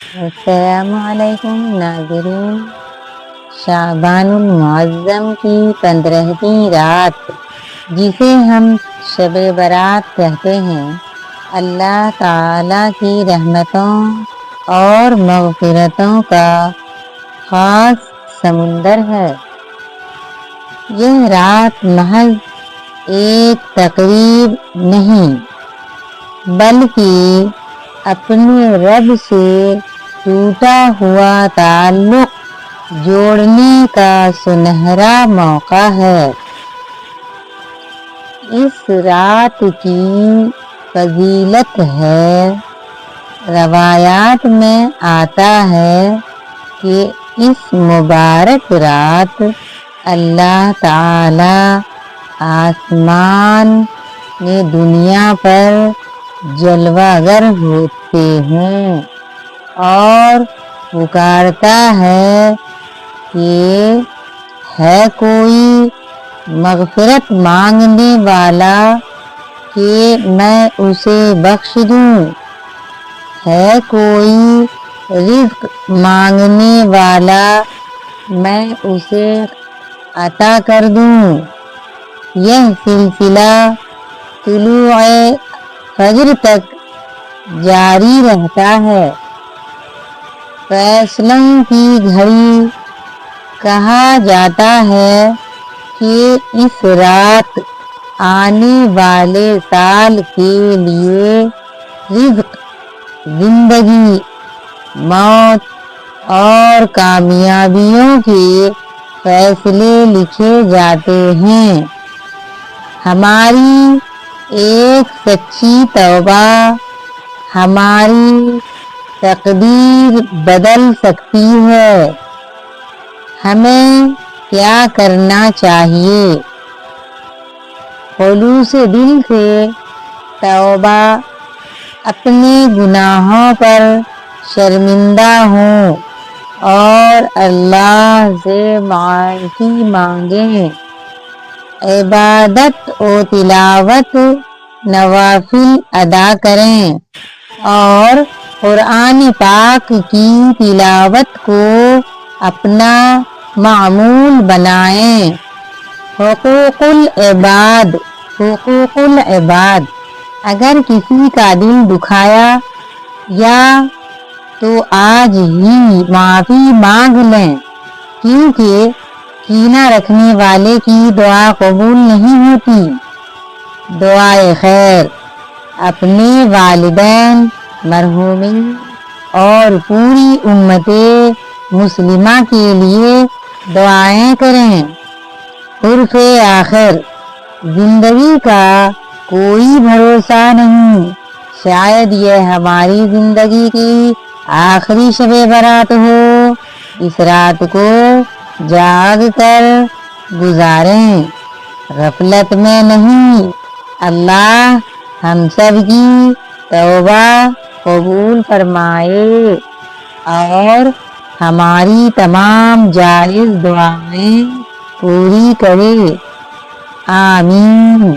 السلام علیکم ناظرین، شعبان المعظم کی 15ویں رات جسے ہم شب برات کہتے ہیں، اللہ تعالیٰ کی رحمتوں اور مغفرتوں کا خاص سمندر ہے۔ یہ رات محض ایک تقریب نہیں بلکہ اپنے رب سے ٹوٹا ہوا تعلق جوڑنے کا سنہرا موقع ہے۔ اس رات کی فضیلت ہے، روایات میں آتا ہے کہ اس مبارک رات اللہ تعالی آسمان میں دنیا پر جلوہ گر ہوتے ہیں اور پکارتا ہے کہ ہے کوئی مغفرت مانگنے والا کہ میں اسے بخش دوں، ہے کوئی رزق مانگنے والا میں اسے عطا کر دوں۔ یہ سلسلہ طلوع فجر تک جاری رہتا ہے۔ فیصلوں کی گھڑی کہا جاتا ہے کہ اس رات آنے والے سال کے لیے رزق، زندگی، موت اور کامیابیوں کے فیصلے لکھے جاتے ہیں۔ ہماری ایک سچی توبہ ہماری تقدیر بدل سکتی ہے۔ ہمیں کیا کرنا چاہیے؟ خلوص دل سے توبہ، اپنے گناہوں پر شرمندہ ہوں اور اللہ سے معافی مانگیں۔ عبادت و تلاوت نوافل ادا کریں اور قرآن پاک کی تلاوت کو اپنا معمول بنائیں۔ حقوق العباد، اگر کسی کا دل دکھایا یا تو آج ہی معافی مانگ لیں، کیونکہ کینہ رکھنے والے کی دعا قبول نہیں ہوتی۔ دعائے خیر، اپنے والدین، مرحومین اور پوری امت مسلمہ کے لیے دعائیں کریں۔ عرف آخر، زندگی کا کوئی بھروسہ نہیں، شاید یہ ہماری زندگی کی آخری شب برات ہو۔ اس رات کو جاگ کر گزاریں، غفلت میں نہیں۔ اللہ ہم سب کی توبہ قبول فرمائے اور ہماری تمام جائز دعائیں پوری کرے، آمین۔